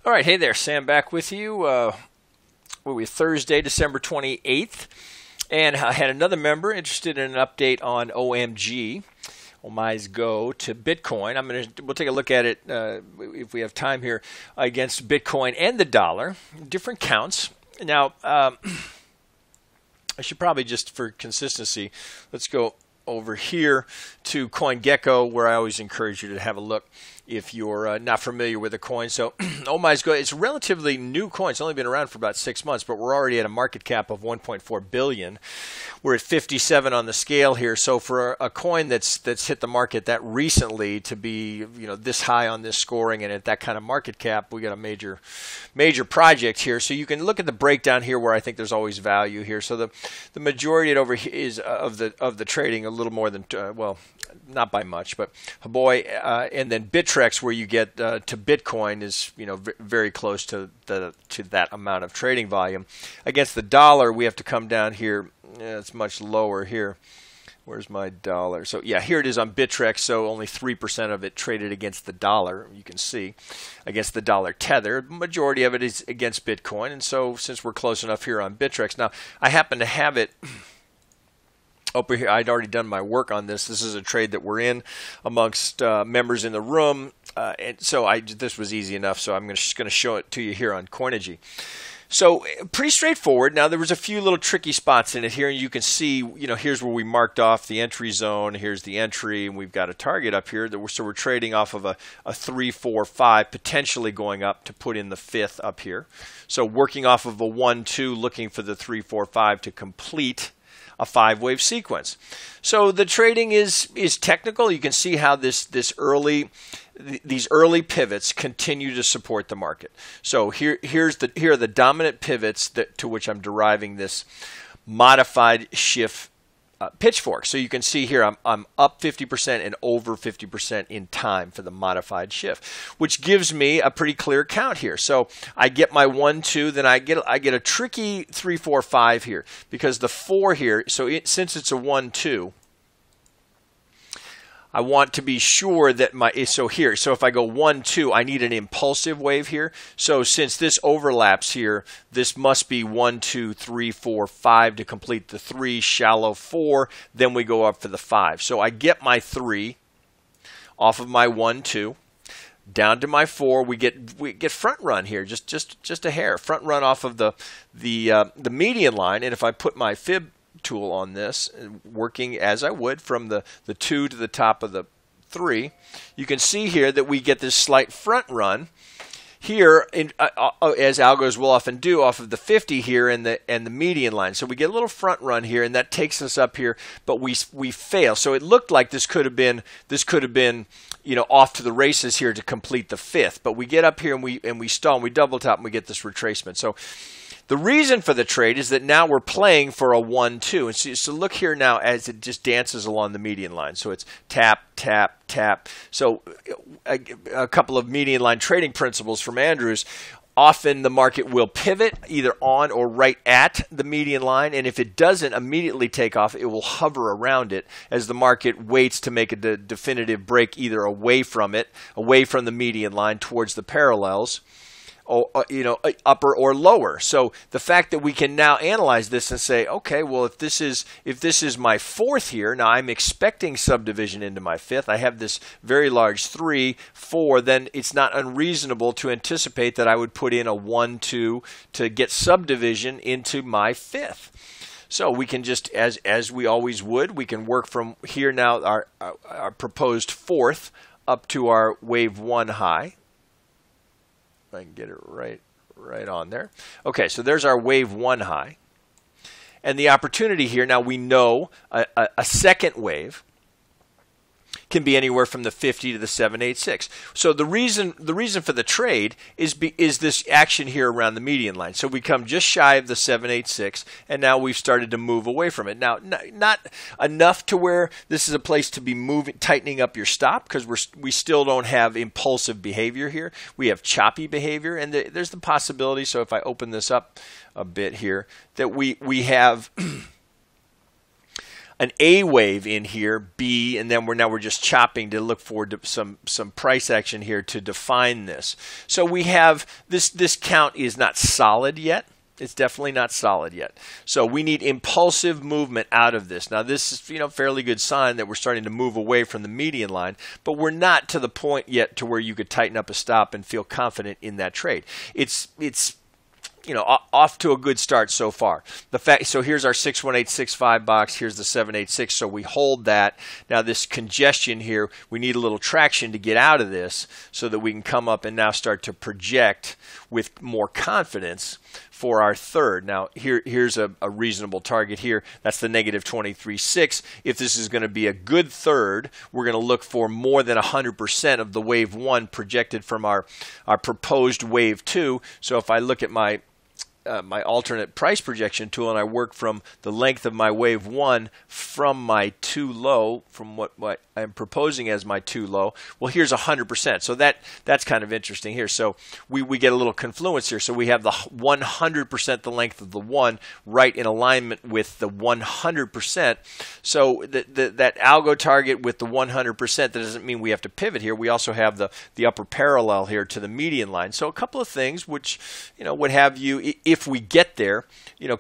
All right, hey there, Sam back with you. We're Thursday, December 28th, and I had another member interested in an update on OMG, OmiseGo to Bitcoin. We'll take a look at it if we have time here against Bitcoin and the dollar, different counts. Now, I should probably just for consistency, let's go over here to CoinGecko, where I always encourage you to have a look if you're not familiar with the coin. So OmiseGo, it's a relatively new coin. It's only been around for about 6 months, but we're already at a market cap of 1.4 billion. We're at 57 on the scale here. So for a coin that's hit the market that recently to be this high on this scoring and at that kind of market cap, we got a major project here. So you can look at the breakdown here where I think there's always value here. So the majority over here is of the trading a little more than well, not by much, but and then Bittrex, where you get to Bitcoin, is very close to that amount of trading volume. Against the dollar, we have to come down here. It's much lower here. Where's my dollar? So yeah, here it is on Bittrex. So only 3% of it traded against the dollar. You can see against the dollar tether. Majority of it is against Bitcoin. And so since we're close enough here on Bittrex, now I happen to have it over here. I'd already done my work on this. This is a trade that we're in amongst members in the room, and so this was easy enough. So I'm just going to show it to you here on Coinigy. So pretty straightforward. Now there was a few little tricky spots in it here, and you can see, here's where we marked off the entry zone. Here's the entry, and we've got a target up here. So we're trading off of a 3, 4, 5, potentially going up to put in the 5th up here. So working off of a 1, 2, looking for the 3, 4, 5 to complete a 5-wave sequence. So the trading is technical. You can see how these early pivots continue to support the market. So here are the dominant pivots to which I'm deriving this modified shift pitchfork. So you can see here I'm up 50% and over 50% in time for the modified shift, which gives me a pretty clear count here. So I get my 1, 2, then I get a tricky 3, 4, 5 here, because the 4 here, since it's a 1, 2, I want to be sure that so if I go 1, 2, I need an impulsive wave here. So since this overlaps here, this must be 1, 2, 3, 4, 5 to complete the 3, shallow 4, then we go up for the 5. So I get my 3 off of my 1, 2, down to my 4. We get front run here, just a hair front run off of the median line, and if I put my fib tool on this, working as I would from the 2 to the top of the 3, you can see here that we get this slight front run here, as algos will often do, off of the 50 here and the median line. So we get a little front run here, and that takes us up here, but we fail. So it looked like this could have been off to the races here to complete the 5th, but we get up here and we stall and we double top and we get this retracement. So the reason for the trade is that now we're playing for a 1, 2. And so look here now as it just dances along the median line. So it's tap, tap, tap. So a couple of median line trading principles from Andrews. Often the market will pivot either on or right at the median line, and if it doesn't immediately take off, it will hover around it as the market waits to make a definitive break either away from the median line towards the parallels, or, upper or lower. So the fact that we can now analyze this and say, okay, well, if this is my 4th here, now I'm expecting subdivision into my 5th. I have this very large 3, 4. Then it's not unreasonable to anticipate that I would put in a 1, 2 to get subdivision into my 5th. So we can just, as we always would, we can work from here now, our proposed 4th up to our wave 1 high. I can get it right on there. Okay, so there's our wave 1 high. And the opportunity here, now we know a second wave can be anywhere from the 50 to the 786. So the reason for the trade is this action here around the median line. So we come just shy of the 786, and now we've started to move away from it. Now, not enough to where this is a place to be tightening up your stop, because we still don't have impulsive behavior here. We have choppy behavior, and there's the possibility. So if I open this up a bit here, that we have an A wave in here, B, and then we're just chopping to look for some price action here to define this. So we have this count is not solid yet. It's definitely not solid yet. So we need impulsive movement out of this. Now this is fairly good sign that we're starting to move away from the median line, but we're not to the point yet to where you could tighten up a stop and feel confident in that trade. It's off to a good start so far. So here's our 61865 box. Here's the 786. So we hold that. Now this congestion here, we need a little traction to get out of this so that we can come up and now start to project with more confidence for our third. Now here's a reasonable target here. That's the negative 23.6. If this is going to be a good third, we're going to look for more than 100% of the wave 1 projected from our proposed wave 2. So if I look at my alternate price projection tool and I work from the length of my wave 1 from my 2 low, from what I'm proposing as my 2 low, well, here's 100%. So that's kind of interesting here. So we get a little confluence here. So we have the 100% the length of the 1 right in alignment with the 100%. So that algo target with the 100%, that doesn't mean we have to pivot here. We also have the upper parallel here to the median line. So a couple of things which would have you, if we get there,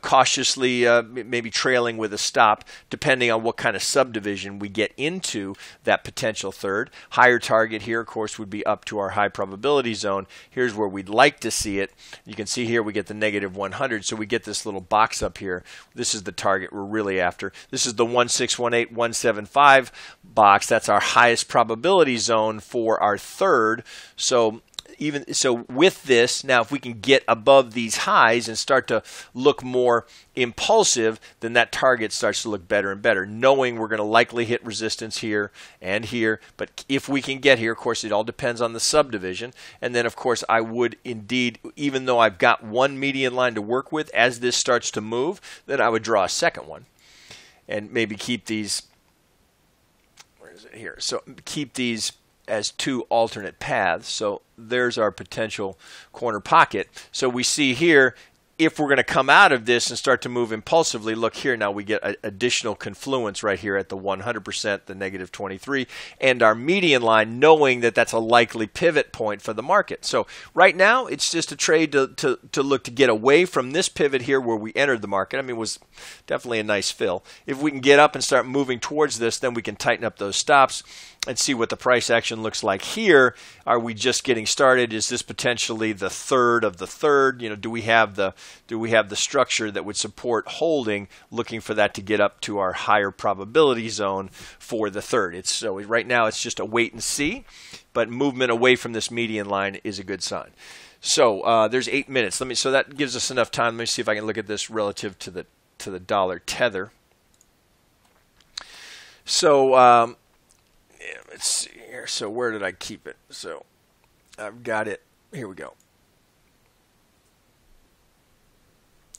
cautiously maybe trailing with a stop, depending on what kind of subdivision we get into that potential third. Higher target here, of course, would be up to our high probability zone. Here's where we'd like to see it. You can see here we get the negative 100, so we get this little box up here. This is the target we're really after. This is the 1618, 175 box. That's our highest probability zone for our third. So with this, now if we can get above these highs and start to look more impulsive, then that target starts to look better and better, knowing we're going to likely hit resistance here and here. But if we can get here, of course, it all depends on the subdivision. And then, of course, I would indeed, even though I've got one median line to work with, as this starts to move, then I would draw a second one and maybe keep these, where is it here? So keep these as two alternate paths. So there's our potential corner pocket. So we see here, if we're going to come out of this and start to move impulsively, look here, now we get additional confluence right here at the 100%, the negative 23, and our median line, knowing that that's a likely pivot point for the market. So right now, it's just a trade to look to get away from this pivot here where we entered the market. I mean, it was definitely a nice fill. If we can get up and start moving towards this, then we can tighten up those stops and see what the price action looks like here. Are we just getting started? Is this potentially the third of the third? Do we have the structure that would support holding, looking for that to get up to our higher probability zone for the third? So right now it's just a wait and see, but movement away from this median line is a good sign. So there's 8 minutes. So that gives us enough time. Let me see if I can look at this relative to the dollar tether. So let's see here. So where did I keep it? So I've got it. Here we go.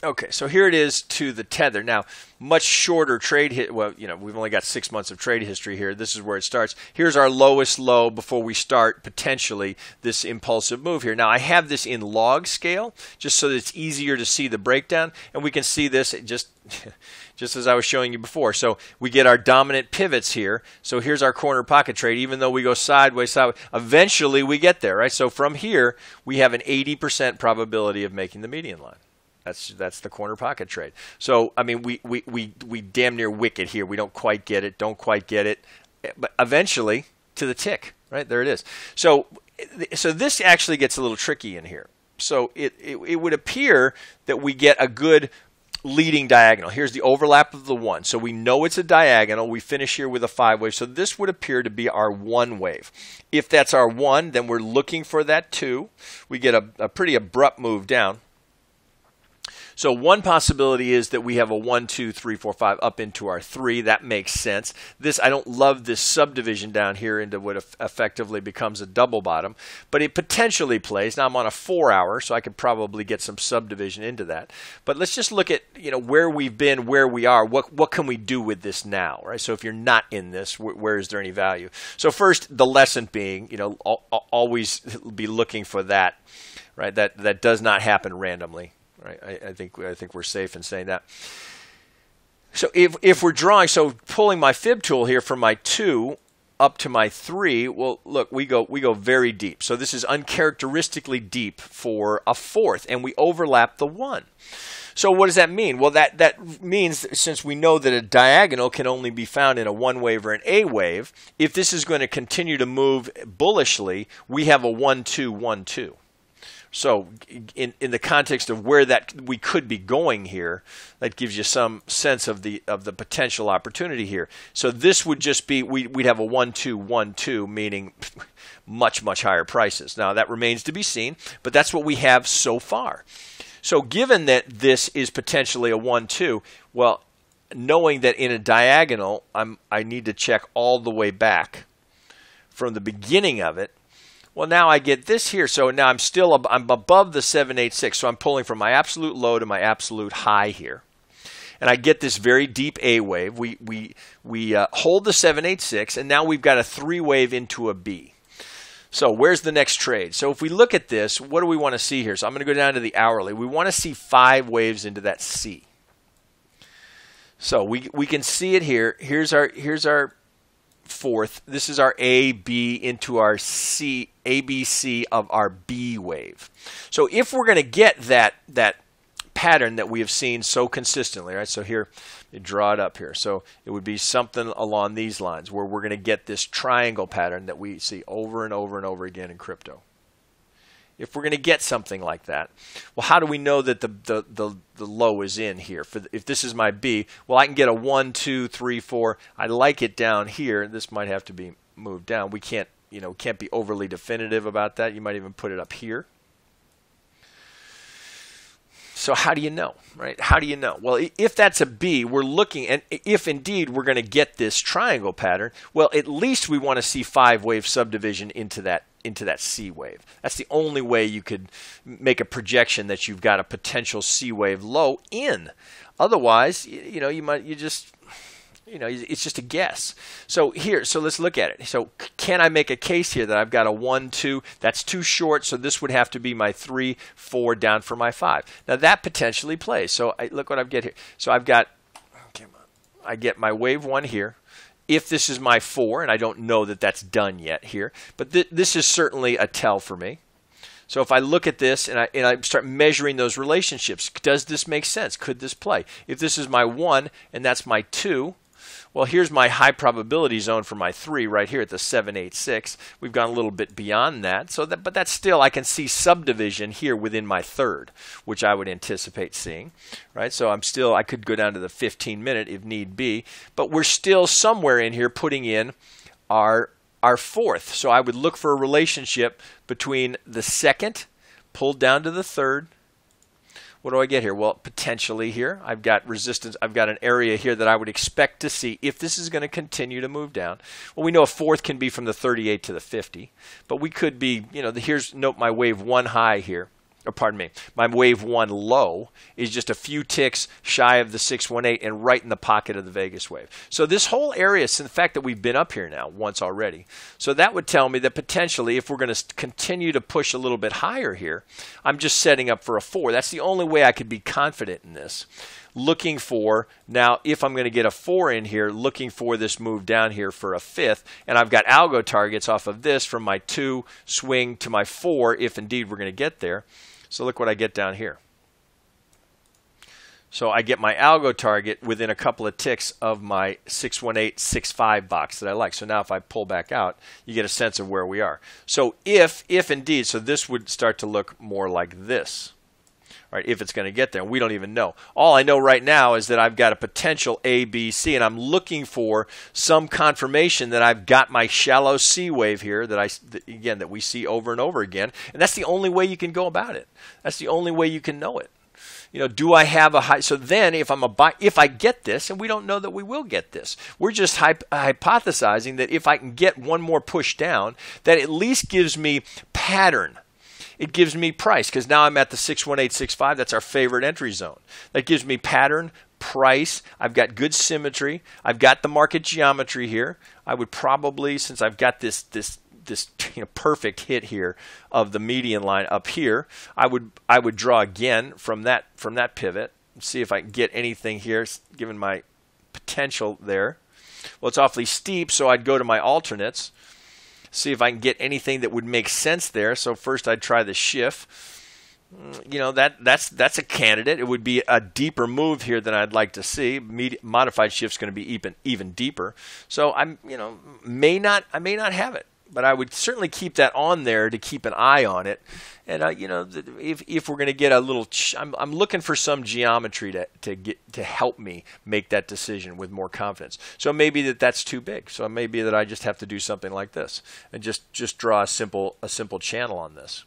Okay, so here it is to the tether. Now, much shorter trade well, we've only got 6 months of trade history here. This is where it starts. Here's our lowest low before we start potentially this impulsive move here. Now, I have this in log scale just so that it's easier to see the breakdown, and we can see this just as I was showing you before. So we get our dominant pivots here. So here's our corner pocket trade. Even though we go sideways, eventually we get there, right? So from here, we have an 80% probability of making the median line. That's the corner pocket trade. So I mean, we damn near wick it here. We don't quite get it, but eventually to the tick, right? There it is. So this actually gets a little tricky in here. So it would appear that we get a good leading diagonal. Here's the overlap of the 1. So we know it's a diagonal. We finish here with a 5 wave. So this would appear to be our 1 wave. If that's our 1, then we're looking for that 2. We get a pretty abrupt move down. So one possibility is that we have a 1, 2, 3, 4, 5 up into our 3. That makes sense. I don't love this subdivision down here into what effectively becomes a double bottom, but it potentially plays. Now I'm on a 4-hour, so I could probably get some subdivision into that. But let's just look at where we've been, where we are. What can we do with this now, right? So if you're not in this, where is there any value? So first, the lesson being, always be looking for that, right? That does not happen randomly. Right. I think we're safe in saying that. So if we're drawing, so pulling my fib tool here from my 2 up to my 3, well, look, we go very deep. So this is uncharacteristically deep for a fourth, and we overlap the 1. So what does that mean? Well, that means, since we know that a diagonal can only be found in a 1 wave or an A wave, if this is going to continue to move bullishly, we have a 1, 2, 1, 2. So in the context of where that we could be going here, that gives you some sense of the potential opportunity here. So this would just be, we'd have a 1, 2, 1, 2, meaning much, much higher prices. Now that remains to be seen, but that's what we have so far. So given that this is potentially a 1, 2, well, knowing that in a diagonal, I need to check all the way back from the beginning of it. Well, now I get this here, so now I'm above the 786, so I'm pulling from my absolute low to my absolute high here, and I get this very deep A wave. We hold the 786, and now we've got a 3 wave into a B. So where's the next trade? So if we look at this, what do we want to see here? So I'm going to go down to the hourly. We want to see 5 waves into that C. So we can see it here. Here's our fourth. This is our A, B into our C, A, B, C of our B wave. So if we're going to get that pattern that we have seen so consistently, right? So here, you draw it up here. So it would be something along these lines where we're going to get this triangle pattern that we see over and over and over again in crypto. If we're going to get something like that, well, how do we know that the low is in here? If this is my B, well, I can get a 1, 2, 3, 4. I like it down here. This might have to be moved down. We can't, can't be overly definitive about that. You might even put it up here. So how do you know, right? How do you know? Well, if that's a B, we're looking, and if indeed we're going to get this triangle pattern, well, at least we want to see 5 wave subdivision into that C wave. That's the only way you could make a projection that you've got a potential C wave low in. Otherwise, it's just a guess. So let's look at it. So can I make a case here that I've got a 1, 2, that's too short, so this would have to be my 3, 4 down for my 5. Now that potentially plays. So look what I get here. So I get my wave 1 here. If this is my 4, and I don't know that that's done yet here, but this is certainly a tell for me. So if I look at this and I start measuring those relationships, does this make sense? Could this play? If this is my 1 and that's my 2, well, here's my high probability zone for my 3 right here at the 786. We've gone a little bit beyond that, but that's still, I can see subdivision here within my 3rd, which I would anticipate seeing, right? So I could go down to the 15-minute if need be, but we're still somewhere in here putting in our 4th. So I would look for a relationship between the 2nd pulled down to the 3rd. What do I get here? Well, potentially here, I've got resistance. I've got an area here that I would expect to see if this is going to continue to move down. Well, we know a 4th can be from the 38 to the 50, but we could be, note my wave 1 high here. Or pardon me, my wave 1 low is just a few ticks shy of the 618 and right in the pocket of the Vegas wave. So this whole area, since the fact that we've been up here now once already, so that would tell me that potentially if we're going to continue to push a little bit higher here, I'm just setting up for a 4. That's the only way I could be confident in this. Looking for, now if I'm going to get a 4 in here, looking for this move down here for a 5th, and I've got algo targets off of this from my 2 swing to my 4 if indeed we're going to get there. So look what I get down here. So I get my algo target within a couple of ticks of my 618, 65 box that I like. So now if I pull back out, you get a sense of where we are. So if indeed, so this would start to look more like this. Right, if it's going to get there, we don't even know. All I know right now is that I've got a potential A, B, C, and I'm looking for some confirmation that I've got my shallow C wave here that we see over and over again, and that's the only way you can go about it. That's the only way you can know it. Do I have a high? So then, if I get this, and we don't know that we will get this, we're just hypothesizing that if I can get one more push down, that at least gives me pattern. It gives me price, because now I'm at the 61865. That's our favorite entry zone. That gives me pattern, price. I've got good symmetry. I've got the market geometry here. I would probably, since I've got this perfect hit here of the median line up here, I would draw again from that pivot and see if I can get anything here, given my potential there. Well, it's awfully steep, so I'd go to my alternates, see if I can get anything that would make sense there. So first I'd try the Schiff. You know, that's a candidate. It would be a deeper move here than I'd like to see. Modified Schiff's going to be even deeper. So I may not have it, but I would certainly keep that on there to keep an eye on it. And if we're going to get a little, I'm looking for some geometry to help me make that decision with more confidence. So maybe that's too big. So maybe that I just have to do something like this and just draw a simple channel on this.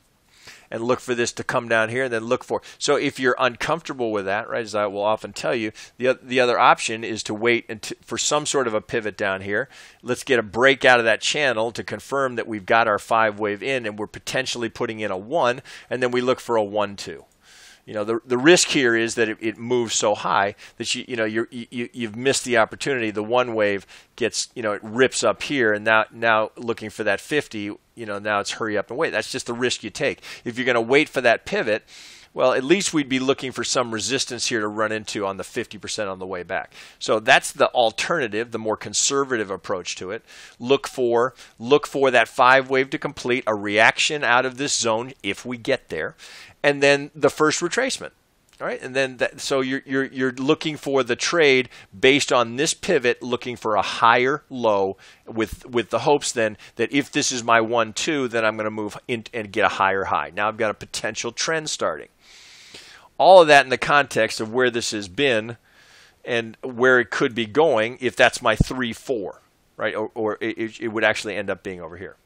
And look for this to come down here, and then look for. So if you're uncomfortable with that, right, as I will often tell you, the other option is to wait for some sort of a pivot down here. Let's get a break out of that channel to confirm that we've got our 5-wave in, and we're potentially putting in a 1, and then we look for a 1-2. You know, the risk here is that it moves so high that you've missed the opportunity. The 1 wave gets, it rips up here, and now looking for that 50, now it's hurry up and wait. That's just the risk you take. If you're going to wait for that pivot, well, at least we'd be looking for some resistance here to run into on the 50% on the way back. So that's the alternative, the more conservative approach to it. Look for that 5 wave to complete, a reaction out of this zone if we get there, and then the first retracement. All right, and then so you're looking for the trade based on this pivot, looking for a higher low with the hopes then that if this is my 1-2, then I'm going to move in and get a higher high. Now I've got a potential trend starting. All of that in the context of where this has been and where it could be going if that's my 3-4, right? Or it would actually end up being over here.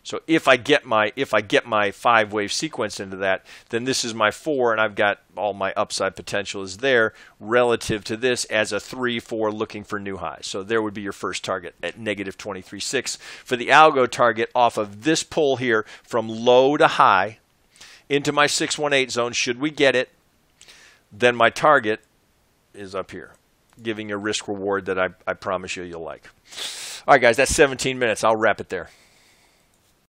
So if I get my 5-wave sequence into that, then this is my 4, and I've got all my upside potential is there relative to this as a 3-4 looking for new highs. So there would be your first target at negative 23.6. For the algo target off of this pull here from low to high into my 618 zone, should we get it, then my target is up here, giving a risk reward that I promise you'll like. All right, guys, that's 17 minutes. I'll wrap it there.